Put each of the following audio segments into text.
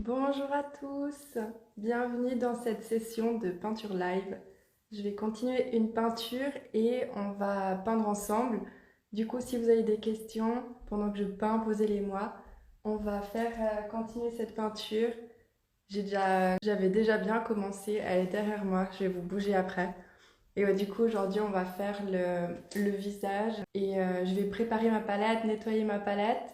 Bonjour à tous, bienvenue dans cette session de peinture live. Je vais continuer une peinture et on va peindre ensemble. Du coup, si vous avez des questions pendant que je peins, posez-les moi. On va faire continuer cette peinture. J'avais déjà bien commencé, elle est derrière moi, je vais vous bouger après. Et ouais, du coup, aujourd'hui, on va faire le visage et je vais préparer ma palette, nettoyer ma palette.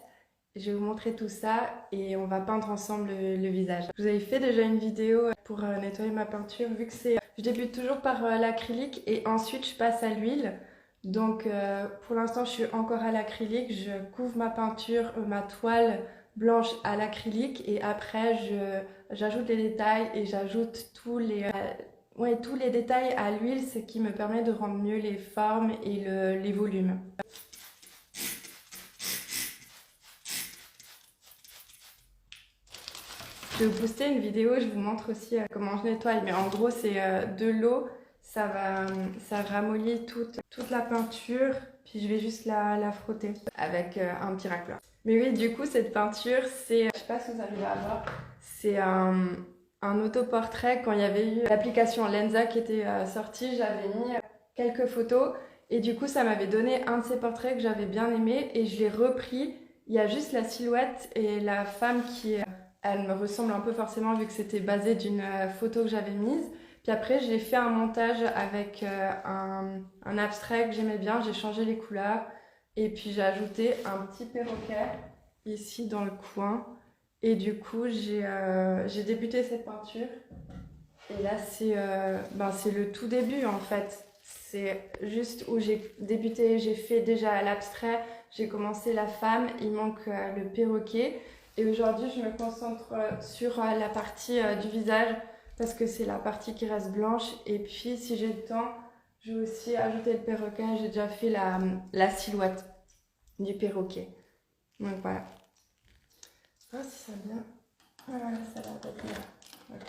Je vais vous montrer tout ça et on va peindre ensemble le visage. Je vous avais fait déjà une vidéo pour nettoyer ma peinture vu que je débute toujours par l'acrylique et ensuite je passe à l'huile. Donc pour l'instant je suis encore à l'acrylique, je couvre ma peinture, ma toile blanche à l'acrylique et après j'ajoute les détails et j'ajoute tous les détails à l'huile, ce qui me permet de rendre mieux les formes et les volumes. Je vais vous poster une vidéo, je vous montre aussi comment je nettoie, mais en gros c'est de l'eau, ça ramollit toute la peinture, puis je vais juste la frotter avec un petit racleur. Mais oui, du coup cette peinture, je sais pas si vous arrivez à voir, c'est un autoportrait. Quand il y avait eu l'application Lensa qui était sortie, j'avais mis quelques photos et du coup ça m'avait donné un de ces portraits que j'avais bien aimé et je l'ai repris. Il y a juste la silhouette et la femme elle me ressemble un peu forcément vu que c'était basé d'une photo que j'avais mise. Puis après, j'ai fait un montage avec un abstrait que j'aimais bien. J'ai changé les couleurs et puis j'ai ajouté un petit perroquet ici dans le coin. Et du coup, j'ai débuté cette peinture. Et là, c'est le tout début en fait. C'est juste où j'ai débuté, j'ai fait déjà l'abstrait, j'ai commencé la femme, il manque le perroquet. Et aujourd'hui, je me concentre sur la partie du visage parce que c'est la partie qui reste blanche. Et puis, si j'ai le temps, je vais aussi ajouter le perroquet. J'ai déjà fait la silhouette du perroquet. Donc voilà. Oh, si ça vient. Voilà, ça va être bien. Voilà.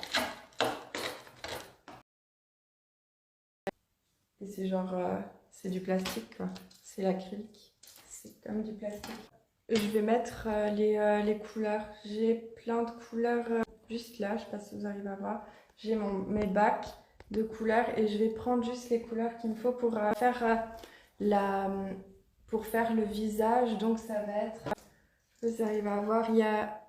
Et c'est genre, c'est du plastique quoi. C'est l'acrylique. C'est comme du plastique. Je vais mettre les couleurs. J'ai plein de couleurs juste là, je sais pas si vous arrivez à voir. J'ai mes bacs de couleurs et je vais prendre juste les couleurs qu'il me faut pour pour faire le visage. Donc ça va être, vous arrivez à voir, il y a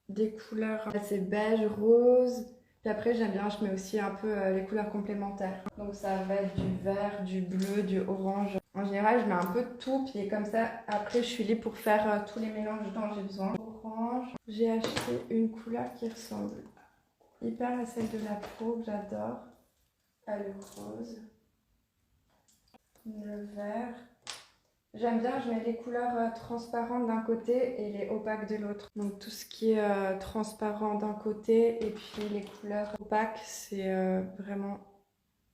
des couleurs, c'est beige, rose. Puis après j'aime bien, je mets aussi un peu les couleurs complémentaires. Donc ça va être du vert, du bleu, du orange. En général je mets un peu de tout, puis comme ça après je suis libre pour faire tous les mélanges dont j'ai besoin. Orange. J'ai acheté une couleur qui ressemble hyper à celle de la peau que j'adore. Le rose, le vert. J'aime bien, je mets les couleurs transparentes d'un côté et les opaques de l'autre. Donc tout ce qui est transparent d'un côté et puis les couleurs opaques, c'est vraiment...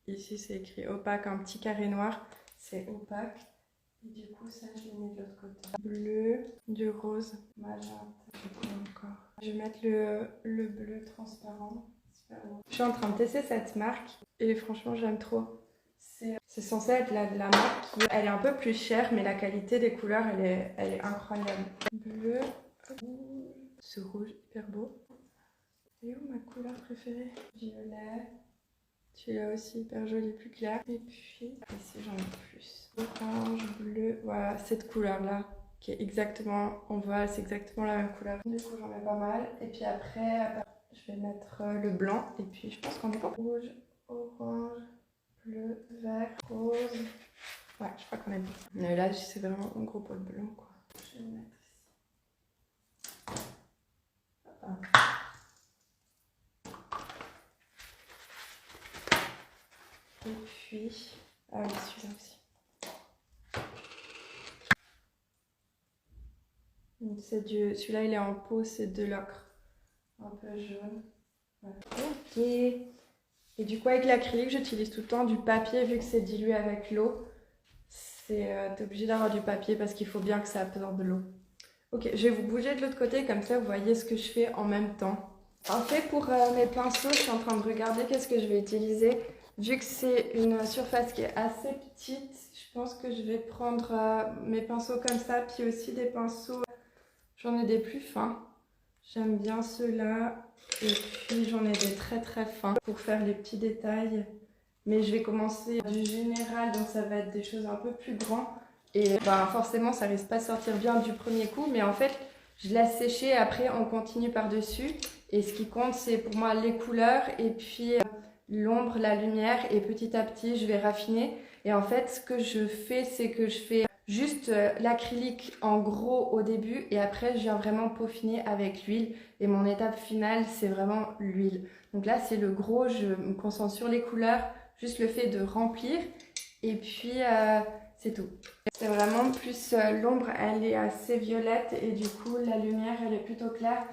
Ici c'est écrit opaque, un petit carré noir, c'est opaque. Et du coup ça je les mets de l'autre côté. Bleu, du rose, magenta, du coup encore. Je vais mettre le bleu transparent. Je suis en train de tester cette marque et franchement j'aime trop. C'est censé être la marque elle est un peu plus chère mais la qualité des couleurs elle est incroyable. Bleu, ce rouge hyper beau. Et où ma couleur préférée? Violet. Celui-là aussi hyper joli, plus clair. Et puis ici j'en ai plus. Orange, bleu, voilà cette couleur là qui est exactement, on voit c'est exactement la même couleur. Du coup j'en mets pas mal. Et puis après je vais mettre le blanc et puis je pense qu'on est bon. Rouge, orange, bleu, vert, rose. Ouais, je crois qu'on est bon. Mais là, c'est vraiment un gros pot blanc, quoi. Je vais le mettre ici. Et puis... Ah oui, celui-là aussi. Celui-là, il est en peau, c'est de l'ocre. Un peu jaune. Voilà. Ok. Et du coup, avec l'acrylique, j'utilise tout le temps du papier vu que c'est dilué avec l'eau. T'es obligé d'avoir du papier parce qu'il faut bien que ça absorbe l'eau. Ok, je vais vous bouger de l'autre côté, comme ça vous voyez ce que je fais en même temps. En fait, pour mes pinceaux, je suis en train de regarder qu'est-ce que je vais utiliser. Vu que c'est une surface qui est assez petite, je pense que je vais prendre mes pinceaux comme ça, puis aussi des pinceaux, j'en ai des plus fins. J'aime bien ceux-là. Et puis j'en ai des très très fins pour faire les petits détails. Mais je vais commencer du général, donc ça va être des choses un peu plus grandes. Et bah, forcément, ça risque pas de sortir bien du premier coup. Mais en fait, je laisse sécher. Après, on continue par-dessus. Et ce qui compte, c'est pour moi les couleurs. Et puis l'ombre, la lumière. Et petit à petit, je vais raffiner. Et en fait, ce que je fais, c'est que je fais juste l'acrylique en gros au début et après je viens vraiment peaufiner avec l'huile et mon étape finale c'est vraiment l'huile. Donc là c'est le gros, je me concentre sur les couleurs, juste le fait de remplir et puis c'est tout. C'est vraiment plus l'ombre elle est assez violette et du coup la lumière elle est plutôt claire.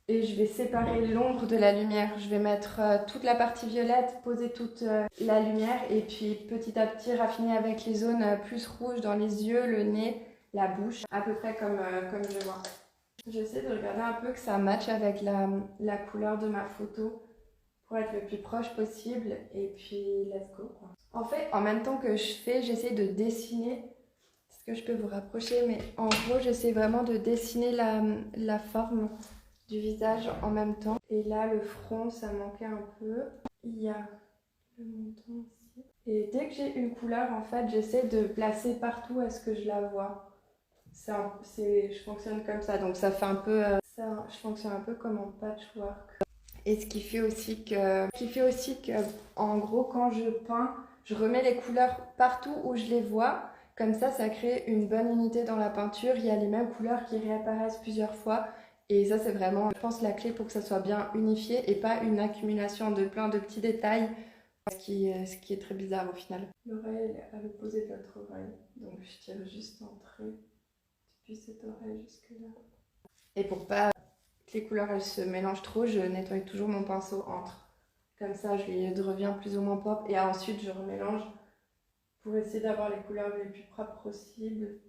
Et je vais séparer l'ombre de la lumière. Je vais mettre toute la partie violette, poser toute la lumière et puis petit à petit raffiner avec les zones plus rouges dans les yeux, le nez, la bouche, à peu près comme je vois. J'essaie de regarder un peu que ça matche avec la couleur de ma photo pour être le plus proche possible et puis let's go quoi. En fait, en même temps que je fais, j'essaie de dessiner. Est-ce que je peux vous rapprocher? Mais en gros, j'essaie vraiment de dessiner la forme du visage en même temps. Et là, le front, ça manquait un peu. Il y a le menton ici. Et dès que j'ai une couleur, en fait, j'essaie de placer partout à ce que je la vois. Je fonctionne comme ça, donc ça fait un peu... je fonctionne un peu comme en patchwork. Et ce qui fait aussi que, en gros, quand je peins, je remets les couleurs partout où je les vois. Comme ça crée une bonne unité dans la peinture. Il y a les mêmes couleurs qui réapparaissent plusieurs fois. Et ça, c'est vraiment, je pense, la clé pour que ça soit bien unifié et pas une accumulation de plein de petits détails, ce qui est très bizarre au final. L'oreille, elle est à l'opposé de l'autre oreille. Donc, je tire juste un trait depuis cette oreille jusque-là. Et pour pas que les couleurs elles se mélangent trop, je nettoie toujours mon pinceau entre. Comme ça, je lui reviens plus ou moins propre et ensuite je remélange pour essayer d'avoir les couleurs les plus propres possibles.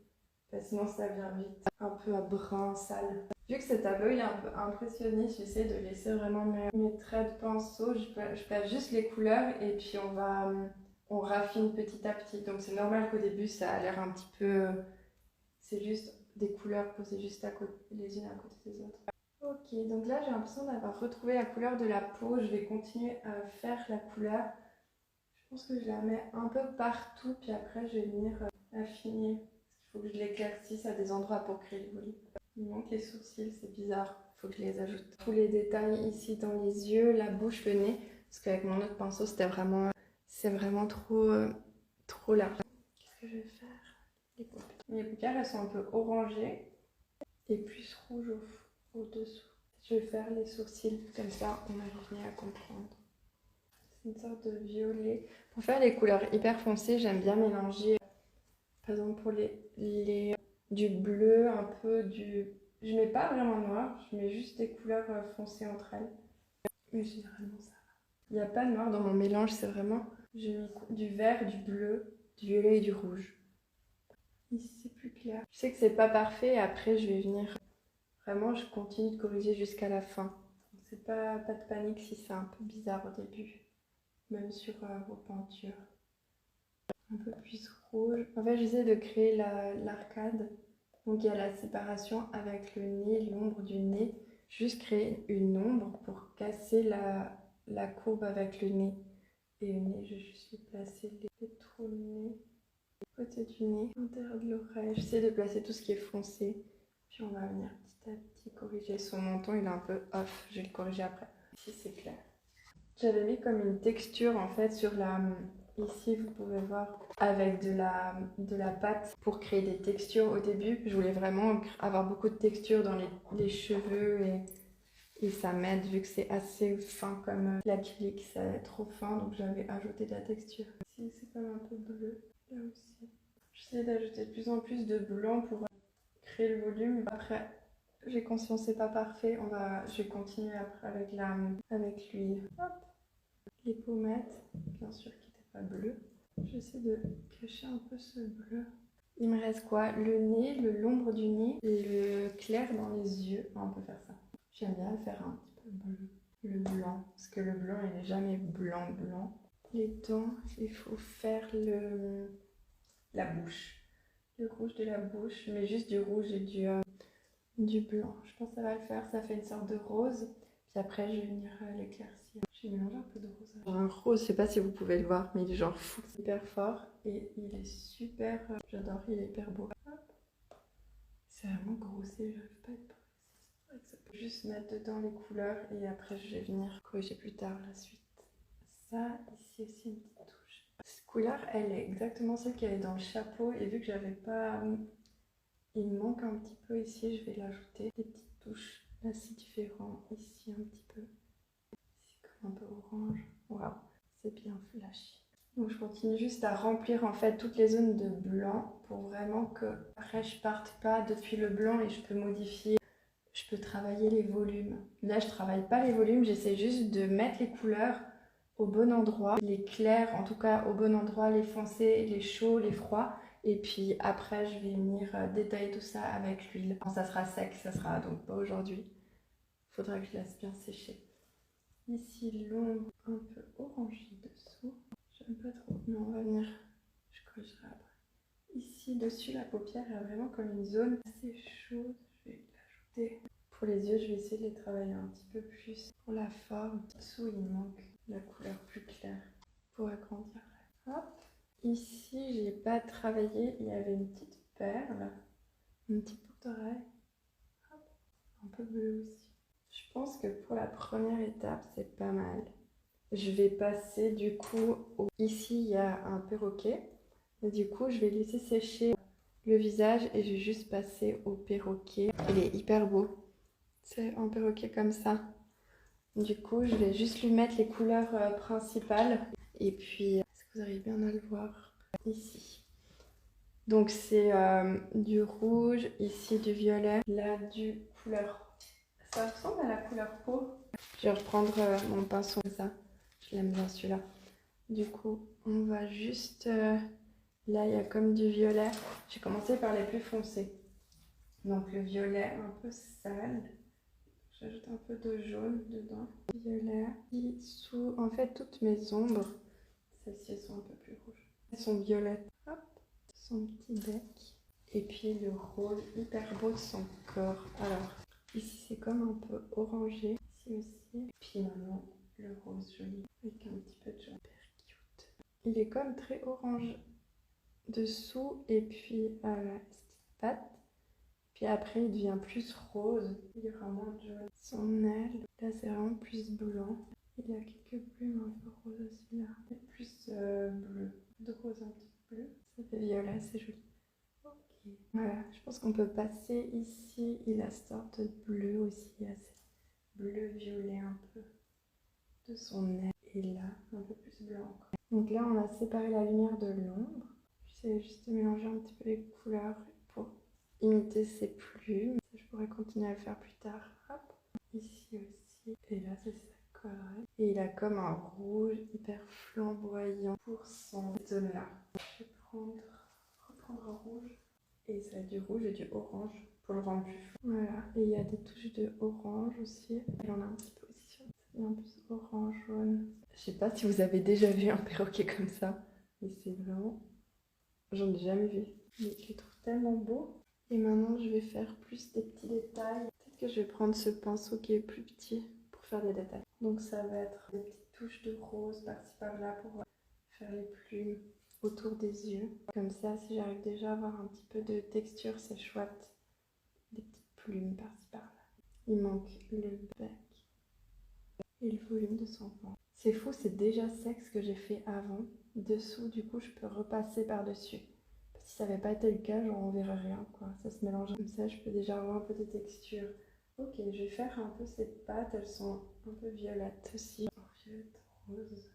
Sinon, ça vient vite un peu à brun, sale. Vu que ce tableau il est un peu impressionniste, j'essaie de laisser vraiment mes traits de pinceau. Je place juste les couleurs et puis on raffine petit à petit. Donc c'est normal qu'au début ça a l'air un petit peu... C'est juste des couleurs posées juste à côté, les unes à côté des autres. Ok, donc là j'ai l'impression d'avoir retrouvé la couleur de la peau. Je vais continuer à faire la couleur. Je pense que je la mets un peu partout, puis après je vais venir affiner. Parce qu'il faut que je l'éclaircisse à des endroits pour créer le volume. Il manque les sourcils, c'est bizarre. Il faut que je les ajoute. Tous les détails ici dans les yeux, la bouche, le nez. Parce qu'avec mon autre pinceau, c'est vraiment trop large. Qu'est-ce que je vais faire? Les paupières. Mes paupières, elles sont un peu orangées et plus rouges au-dessous. Je vais faire les sourcils, comme ça on arrive bien à comprendre. C'est une sorte de violet. Pour faire les couleurs hyper foncées, j'aime bien mélanger, par exemple pour du bleu, un peu du... Je mets pas vraiment noir, je mets juste des couleurs foncées entre elles. Mais généralement ça va. Il n'y a pas de noir dans mon mélange, c'est vraiment... J'ai mis du vert, du bleu, du violet et du rouge. Ici c'est plus clair. Je sais que c'est pas parfait, après je vais venir... Vraiment, je continue de corriger jusqu'à la fin. C'est pas de panique si c'est un peu bizarre au début, même sur vos peintures. Un peu plus rouge. En fait, j'essaie de créer l'arcade. Donc, il y a la séparation avec le nez, l'ombre du nez. Juste créer une ombre pour casser la courbe avec le nez. Et le nez, je vais juste lui placer les trous de nez, côté du nez, l'intérieur de l'oreille. J'essaie de placer tout ce qui est foncé. Puis on va venir petit à petit corriger son menton, il est un peu off, je vais le corriger après. Ici c'est clair. J'avais mis comme une texture en fait sur la... Ici vous pouvez voir avec de la pâte pour créer des textures au début. Je voulais vraiment avoir beaucoup de texture dans les cheveux et ça m'aide vu que c'est assez fin comme l'acrylique, ça est trop fin donc j'avais ajouté de la texture. Ici c'est comme un peu bleu, là aussi. J'essaie d'ajouter de plus en plus de blanc pour créer le volume. Après, j'ai conscience c'est pas parfait. Je vais continuer après avec l'huile. Les pommettes, bien sûr qui n'étaient pas bleues. J'essaie de cacher un peu ce bleu. Il me reste quoi? Le nez, l'ombre du nez, le clair dans les yeux. On peut faire ça. J'aime bien le faire un petit peu bleu. Le blanc, parce que le blanc il n'est jamais blanc. Les dents, il faut faire la bouche. Le rouge de la bouche, mais juste du rouge et du blanc. Je pense que ça va le faire, ça fait une sorte de rose. Puis après, je vais venir l'éclaircir. J'ai mélangé un peu de rose. Un rose, je sais pas si vous pouvez le voir, mais il est genre fou. Hyper fort et il est super... j'adore, il est hyper beau. C'est vraiment grossé, j'arrive pas à être précise. Ça peut juste mettre dedans les couleurs et après je vais venir corriger plus tard la suite. Ça, ici aussi une petite touche. Cette couleur, elle est exactement celle qui est dans le chapeau et vu que j'avais pas... il me manque un petit peu ici, je vais l'ajouter. Des petites touches, là c'est différent, ici un petit peu. C'est comme un peu orange. Waouh, c'est bien flashy. Donc je continue juste à remplir en fait toutes les zones de blanc pour vraiment que après je parte pas depuis le blanc et je peux modifier, je peux travailler les volumes. Là je travaille pas les volumes, j'essaie juste de mettre les couleurs au bon endroit, les clairs en tout cas au bon endroit, les foncés, les chauds, les froids. Et puis après je vais venir détailler tout ça avec l'huile. Quand ça sera sec, ça sera donc pas aujourd'hui. Il faudra que je laisse bien sécher. Ici l'ombre un peu orangée dessous. J'aime pas trop, mais on va venir, je corrigerai après. Ici, dessus, la paupière est vraiment comme une zone assez chaude. Je vais l'ajouter. Pour les yeux, je vais essayer de les travailler un petit peu plus. Pour la forme, dessous, il manque la couleur plus claire pour agrandir. Hop. Ici, j'ai pas travaillé, il y avait une petite perle, une petite boucle d'oreille. Un peu bleu aussi. Je pense que pour la première étape, c'est pas mal. Je vais passer du coup ici il y a un perroquet et du coup je vais laisser sécher le visage et je vais juste passer au perroquet. Il est hyper beau, c'est un perroquet comme ça. Du coup je vais juste lui mettre les couleurs principales et puis est-ce que vous arrivez bien à le voir ici. Donc c'est du rouge, ici du violet, là du couleur. Ça ressemble à la couleur peau. Je vais reprendre mon pinceau comme ça. Je l'aime bien celui-là. Du coup, on va juste... là, il y a comme du violet. J'ai commencé par les plus foncés. Donc le violet un peu sale. J'ajoute un peu de jaune dedans. Violet. Et sous, en fait, toutes mes ombres, celles-ci sont un peu plus rouges. Elles sont violettes. Hop, son petit bec. Et puis le rose hyper beau de son corps. Alors, ici c'est comme un peu orangé. Ici aussi. Et puis maintenant, le rose joli avec un petit peu de jaune. Cute. Il est comme très orange dessous et puis la petite patte. Puis après il devient plus rose. Il y aura moins de jaune. Son aile, là c'est vraiment plus blanc. Il y a quelques plumes un peu rose aussi là. Et plus bleu. De rose un petit peu bleu. Ça fait violet, c'est joli. Ok. Voilà, je pense qu'on peut passer ici. Il a cette sorte de bleu aussi, assez bleu-violet un peu de son aile. Et là, un peu plus blanc encore. Donc là, on a séparé la lumière de l'ombre. J'essaie juste de mélanger un petit peu les couleurs pour imiter ses plumes. Ça, je pourrais continuer à le faire plus tard. Hop. Ici aussi. Et là, c'est sa collerette. Et il a comme un rouge hyper flamboyant pour son zone-là. Je vais reprendre un rouge. Et ça a du rouge et du orange pour le rendre plus fort. Voilà. Et il y a des touches de orange aussi. Il en a un petit peu aussi sur un plus orange, jaune. Je sais pas si vous avez déjà vu un perroquet comme ça, mais c'est vraiment... J'en ai jamais vu. Mais je les trouve tellement beaux. Et maintenant, je vais faire plus des petits détails. Peut-être que je vais prendre ce pinceau qui est plus petit pour faire des détails. Donc ça va être des petites touches de rose par-ci par-là pour faire les plumes autour des yeux. Comme ça, si j'arrive déjà à avoir un petit peu de texture, c'est chouette. Des petites plumes par-ci par-là. Il manque le bec et le volume de son ventre. C'est fou, c'est déjà sec ce que j'ai fait avant. Dessous, du coup, je peux repasser par-dessus. Si ça n'avait pas été le cas, genre on verrait rien, quoi. Ça se mélange comme ça, je peux déjà avoir un peu de texture. Ok, je vais faire un peu ces pattes, elles sont un peu violettes aussi. Violette, rose,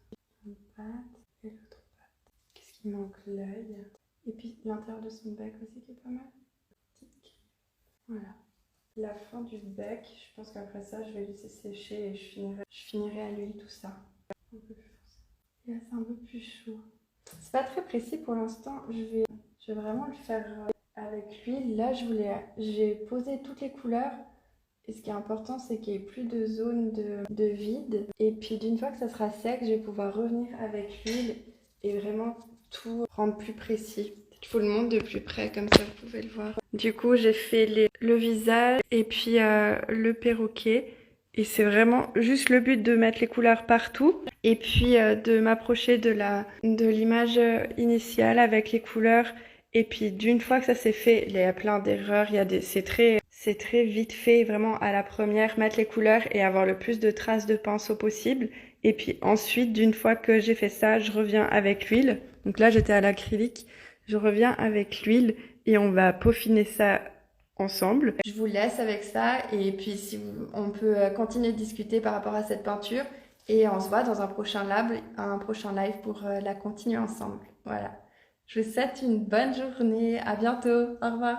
une patte et l'autre patte. Qu'est-ce qui manque? L'œil. Et puis l'intérieur de son bec aussi qui est pas mal. Petite griffe. Voilà. La fin du bec, je pense qu'après ça, je vais laisser sécher et je finirai à l'huile tout ça. Un peu plus foncé. Et là, c'est un peu plus chaud. C'est pas très précis pour l'instant. Je vais vraiment le faire avec l'huile. Là, j'ai posé toutes les couleurs. Et ce qui est important, c'est qu'il n'y ait plus de zone de vide. Et puis, d'une fois que ça sera sec, je vais pouvoir revenir avec l'huile et vraiment tout rendre plus précis. Je vous le montre de plus près, comme ça vous pouvez le voir. Du coup, j'ai fait le visage et puis le perroquet. Et c'est vraiment juste le but de mettre les couleurs partout. Et puis de m'approcher de l'image initiale avec les couleurs. Et puis d'une fois que ça s'est fait, il y a plein d'erreurs. C'est très vite fait, vraiment à la première, mettre les couleurs et avoir le plus de traces de pinceau possible. Et puis ensuite, d'une fois que j'ai fait ça, je reviens avec l'huile. Donc là, j'étais à l'acrylique. Je reviens avec l'huile et on va peaufiner ça ensemble. Je vous laisse avec ça et puis on peut continuer de discuter par rapport à cette peinture et on se voit dans un prochain live pour la continuer ensemble. Voilà. Je vous souhaite une bonne journée. À bientôt. Au revoir.